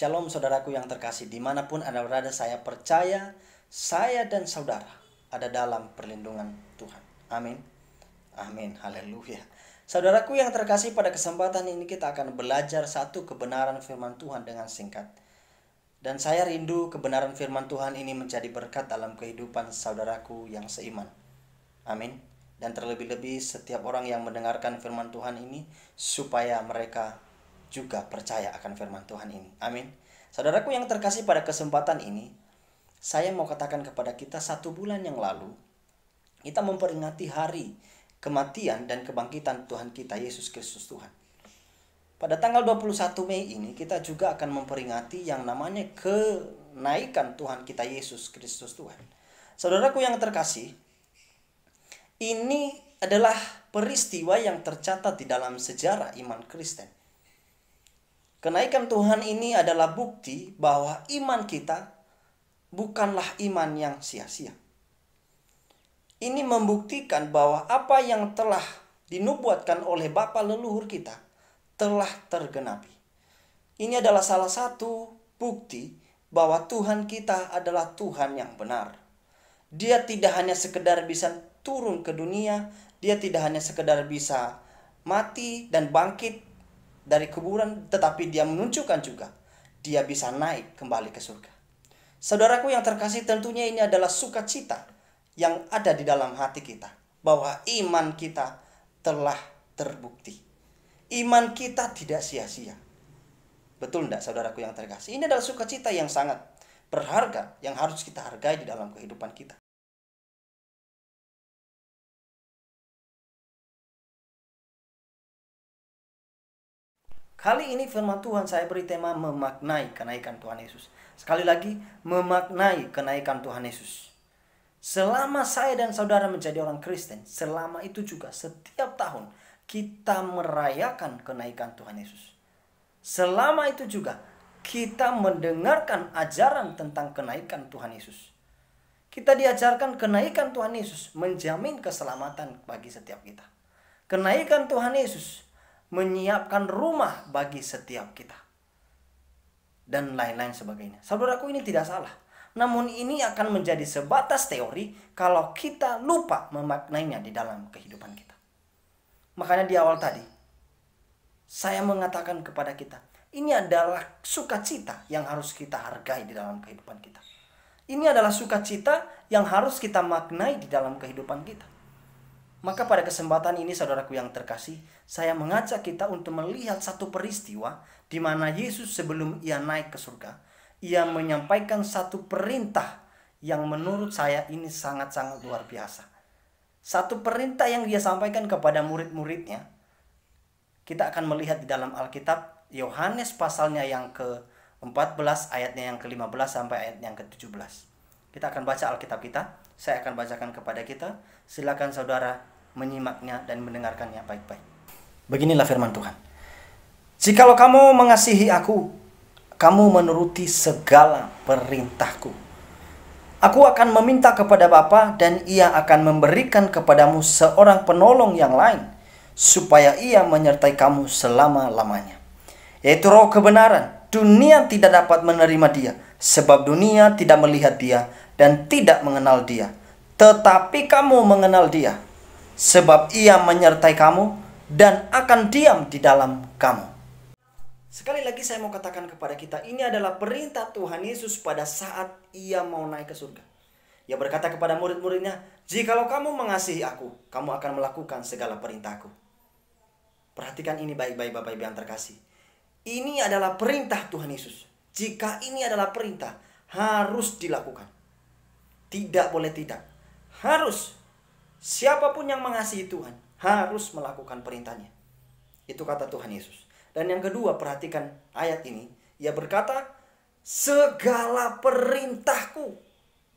Shalom saudaraku yang terkasih, dimanapun Anda berada, saya percaya saya dan saudara ada dalam perlindungan Tuhan. Amin. Amin. Haleluya. Saudaraku yang terkasih, pada kesempatan ini kita akan belajar satu kebenaran firman Tuhan dengan singkat. Dan saya rindu kebenaran firman Tuhan ini menjadi berkat dalam kehidupan saudaraku yang seiman. Amin. Dan terlebih-lebih setiap orang yang mendengarkan firman Tuhan ini, supaya mereka juga percaya akan firman Tuhan ini. Amin. Saudaraku yang terkasih, pada kesempatan ini saya mau katakan kepada kita, 1 bulan yang lalu kita memperingati hari kematian dan kebangkitan Tuhan kita Yesus Kristus Tuhan. Pada tanggal 21 Mei ini kita juga akan memperingati yang namanya kenaikan Tuhan kita Yesus Kristus Tuhan. Saudaraku yang terkasih, ini adalah peristiwa yang tercatat di dalam sejarah iman Kristen. Kenaikan Tuhan ini adalah bukti bahwa iman kita bukanlah iman yang sia-sia. Ini membuktikan bahwa apa yang telah dinubuatkan oleh bapa leluhur kita telah tergenapi. Ini adalah salah satu bukti bahwa Tuhan kita adalah Tuhan yang benar. Dia tidak hanya sekedar bisa turun ke dunia, dia tidak hanya sekedar bisa mati dan bangkit dari kuburan, tetapi dia menunjukkan juga dia bisa naik kembali ke surga. Saudaraku yang terkasih, tentunya ini adalah sukacita yang ada di dalam hati kita, bahwa iman kita telah terbukti. Iman kita tidak sia-sia. Betul tidak saudaraku yang terkasih? Ini adalah sukacita yang sangat berharga, yang harus kita hargai di dalam kehidupan kita. Kali ini firman Tuhan saya beri tema memaknai kenaikan Tuhan Yesus. Sekali lagi, memaknai kenaikan Tuhan Yesus. Selama saya dan saudara menjadi orang Kristen, selama itu juga setiap tahun kita merayakan kenaikan Tuhan Yesus. Selama itu juga kita mendengarkan ajaran tentang kenaikan Tuhan Yesus. Kita diajarkan kenaikan Tuhan Yesus menjamin keselamatan bagi setiap kita. Kenaikan Tuhan Yesus menyiapkan rumah bagi setiap kita, dan lain-lain sebagainya. Saudaraku, ini tidak salah. Namun ini akan menjadi sebatas teori kalau kita lupa memaknainya di dalam kehidupan kita. Makanya di awal tadi saya mengatakan kepada kita, ini adalah sukacita yang harus kita hargai di dalam kehidupan kita. Ini adalah sukacita yang harus kita maknai di dalam kehidupan kita. Maka pada kesempatan ini saudaraku yang terkasih, saya mengajak kita untuk melihat satu peristiwa di mana Yesus sebelum ia naik ke surga, ia menyampaikan satu perintah yang menurut saya ini sangat-sangat luar biasa. Satu perintah yang dia sampaikan kepada murid-muridnya. Kita akan melihat di dalam Alkitab Yohanes pasalnya yang ke-14 ayatnya yang ke-15 sampai ayat yang ke-17. Kita akan baca Alkitab kita. Saya akan bacakan kepada kita. Silakan saudara menyimaknya dan mendengarkannya baik-baik. Beginilah firman Tuhan. Jikalau kamu mengasihi aku, kamu menuruti segala perintahku. Aku akan meminta kepada Bapa dan ia akan memberikan kepadamu seorang penolong yang lain, supaya ia menyertai kamu selama-lamanya. Yaitu Roh kebenaran. Dunia tidak dapat menerima dia, sebab dunia tidak melihat dia dan tidak mengenal dia. Tetapi kamu mengenal dia, sebab ia menyertai kamu dan akan diam di dalam kamu. Sekali lagi saya mau katakan kepada kita, ini adalah perintah Tuhan Yesus pada saat ia mau naik ke surga. Ia berkata kepada murid-muridnya, jikalau kamu mengasihi aku, kamu akan melakukan segala perintahku. Perhatikan ini baik-baik Bapak Ibu yang terkasih. Ini adalah perintah Tuhan Yesus. Jika ini adalah perintah, harus dilakukan. Tidak boleh tidak. Harus. Siapapun yang mengasihi Tuhan harus melakukan perintahnya. Itu kata Tuhan Yesus. Dan yang kedua, perhatikan ayat ini. Ia berkata, segala perintahku.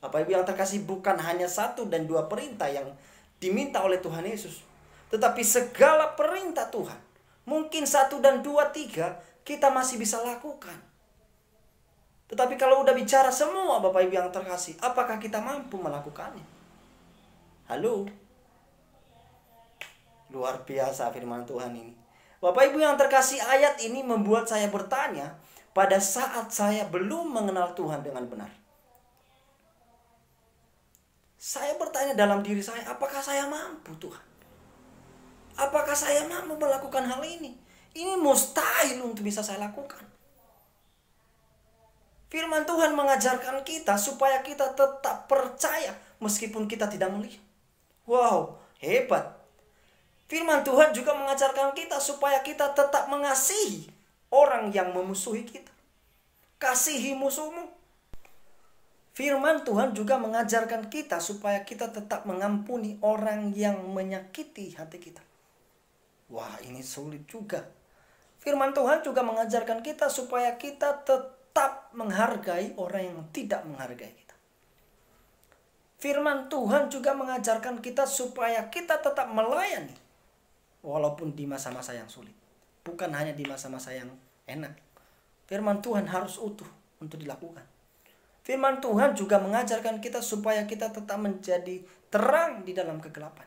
Bapak Ibu yang terkasih, bukan hanya 1 dan 2 perintah yang diminta oleh Tuhan Yesus, tetapi segala perintah Tuhan. Mungkin 1 dan 2, 3 kita masih bisa lakukan. Tetapi kalau udah bicara semua Bapak Ibu yang terkasih, apakah kita mampu melakukannya? Halo. Luar biasa firman Tuhan ini. Bapak Ibu yang terkasih, ayat ini membuat saya bertanya, pada saat saya belum mengenal Tuhan dengan benar. Saya bertanya dalam diri saya, apakah saya mampu Tuhan? Apakah saya mampu melakukan hal ini? Ini mustahil untuk bisa saya lakukan. Firman Tuhan mengajarkan kita supaya kita tetap percaya meskipun kita tidak melihat. Wow, hebat. Firman Tuhan juga mengajarkan kita supaya kita tetap mengasihi orang yang memusuhi kita. Kasihi musuhmu. Firman Tuhan juga mengajarkan kita supaya kita tetap mengampuni orang yang menyakiti hati kita. Wah, ini sulit juga. Firman Tuhan juga mengajarkan kita supaya kita tetap menghargai orang yang tidak menghargai kita. Firman Tuhan juga mengajarkan kita supaya kita tetap melayani walaupun di masa-masa yang sulit. Bukan hanya di masa-masa yang enak. Firman Tuhan harus utuh untuk dilakukan. Firman Tuhan juga mengajarkan kita supaya kita tetap menjadi terang di dalam kegelapan.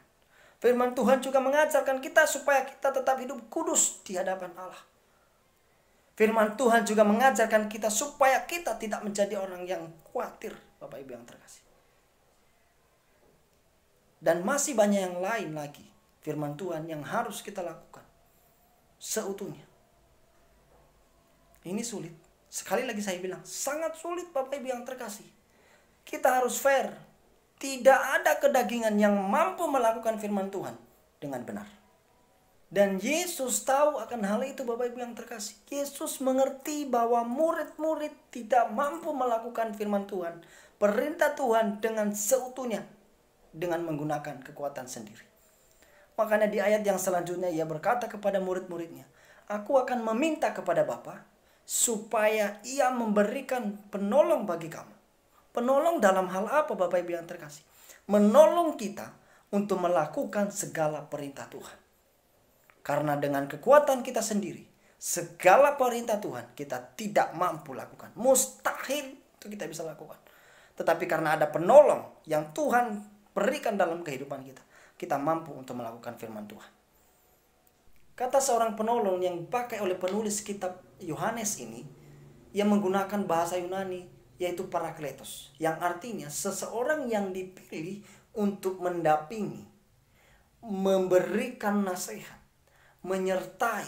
Firman Tuhan juga mengajarkan kita supaya kita tetap hidup kudus di hadapan Allah. Firman Tuhan juga mengajarkan kita supaya kita tidak menjadi orang yang khawatir, Bapak Ibu yang terkasih. Dan masih banyak yang lain lagi firman Tuhan yang harus kita lakukan seutuhnya. Ini sulit. Sekali lagi saya bilang, sangat sulit Bapak Ibu yang terkasih. Kita harus fair. Tidak ada kedagingan yang mampu melakukan firman Tuhan dengan benar. Dan Yesus tahu akan hal itu Bapak Ibu yang terkasih. Yesus mengerti bahwa murid-murid tidak mampu melakukan firman Tuhan, perintah Tuhan dengan seutuhnya, dengan menggunakan kekuatan sendiri. Makanya di ayat yang selanjutnya ia berkata kepada murid-muridnya, aku akan meminta kepada Bapa supaya ia memberikan penolong bagi kamu. Penolong dalam hal apa Bapak Ibu yang terkasih? Menolong kita untuk melakukan segala perintah Tuhan. Karena dengan kekuatan kita sendiri, segala perintah Tuhan kita tidak mampu lakukan. Mustahil itu kita bisa lakukan. Tetapi karena ada penolong yang Tuhan berikan dalam kehidupan kita, kita mampu untuk melakukan firman Tuhan. Kata seorang penolong yang dipakai oleh penulis kitab Yohanes ini, yang menggunakan bahasa Yunani, yaitu parakletos, yang artinya seseorang yang dipilih untuk mendampingi, memberikan nasihat, menyertai,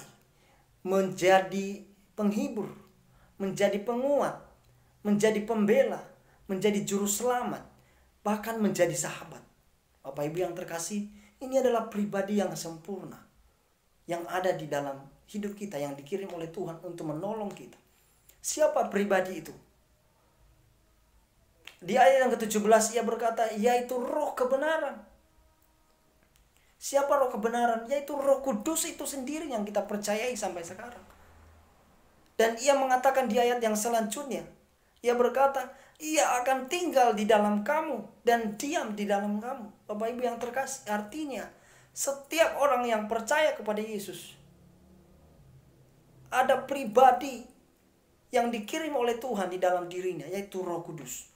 menjadi penghibur, menjadi penguat, menjadi pembela, menjadi juru selamat, bahkan menjadi sahabat. Bapak Ibu yang terkasih, ini adalah pribadi yang sempurna yang ada di dalam hidup kita, yang dikirim oleh Tuhan untuk menolong kita. Siapa pribadi itu? Di ayat yang ke-17 ia berkata, yaitu roh kebenaran. Siapa roh kebenaran? Yaitu Roh Kudus itu sendiri yang kita percayai sampai sekarang. Dan ia mengatakan di ayat yang selanjutnya, ia berkata, ia akan tinggal di dalam kamu dan diam di dalam kamu. Bapak Ibu yang terkasih, artinya setiap orang yang percaya kepada Yesus, ada pribadi yang dikirim oleh Tuhan di dalam dirinya, yaitu Roh Kudus.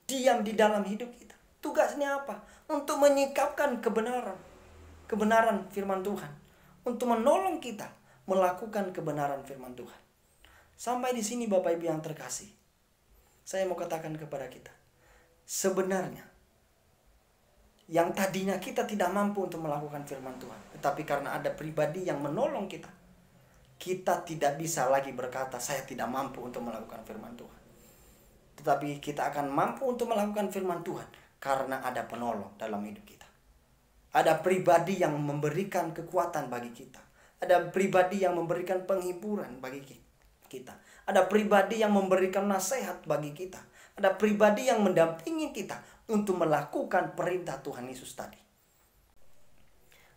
Diam di dalam hidup kita. Tugasnya apa? Untuk menyikapkan kebenaran firman Tuhan. Untuk menolong kita melakukan kebenaran firman Tuhan. Sampai di sini Bapak Ibu yang terkasih, saya mau katakan kepada kita, sebenarnya yang tadinya kita tidak mampu untuk melakukan firman Tuhan, tetapi karena ada pribadi yang menolong kita, kita tidak bisa lagi berkata saya tidak mampu untuk melakukan firman Tuhan. Tetapi kita akan mampu untuk melakukan firman Tuhan karena ada penolong dalam hidup kita. Ada pribadi yang memberikan kekuatan bagi kita. Ada pribadi yang memberikan penghiburan bagi kita. Ada pribadi yang memberikan nasihat bagi kita. Ada pribadi yang mendampingi kita untuk melakukan perintah Tuhan Yesus tadi.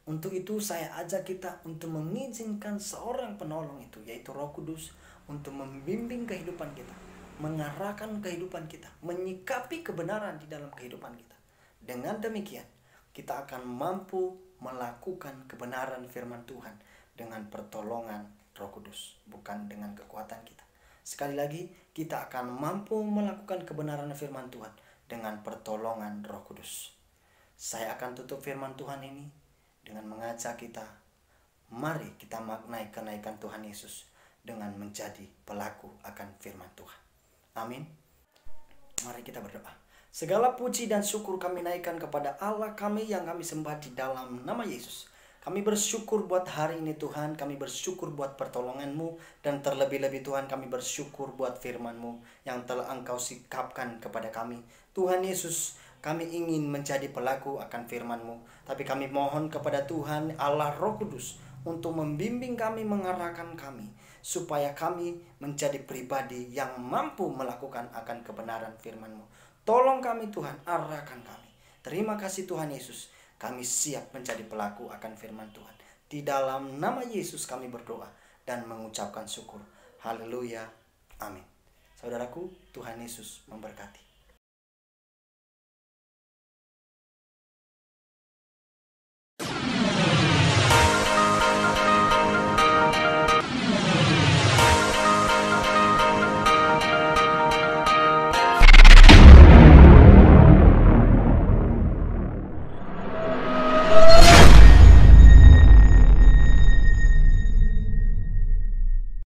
Untuk itu saya ajak kita untuk mengizinkan seorang penolong itu, yaitu Roh Kudus, untuk membimbing kehidupan kita, mengarahkan kehidupan kita, menyikapi kebenaran di dalam kehidupan kita. Dengan demikian, kita akan mampu melakukan kebenaran firman Tuhan dengan pertolongan Roh Kudus, bukan dengan kekuatan kita. Sekali lagi, kita akan mampu melakukan kebenaran firman Tuhan dengan pertolongan Roh Kudus. Saya akan tutup firman Tuhan ini dengan mengajak kita, mari kita maknai kenaikan Tuhan Yesus dengan menjadi pelaku akan firman Tuhan. Amin. Mari kita berdoa. Segala puji dan syukur kami naikkan kepada Allah kami yang kami sembah di dalam nama Yesus. Kami bersyukur buat hari ini Tuhan, kami bersyukur buat pertolongan-Mu, dan terlebih-lebih Tuhan kami bersyukur buat firman-Mu yang telah Engkau sikapkan kepada kami. Tuhan Yesus, kami ingin menjadi pelaku akan firman-Mu, tapi kami mohon kepada Tuhan Allah Roh Kudus untuk membimbing kami, mengarahkan kami, supaya kami menjadi pribadi yang mampu melakukan akan kebenaran firman-Mu. Tolong kami Tuhan, arahkan kami. Terima kasih Tuhan Yesus. Kami siap menjadi pelaku akan firman Tuhan. Di dalam nama Yesus kami berdoa dan mengucapkan syukur. Haleluya. Amin. Saudaraku, Tuhan Yesus memberkati.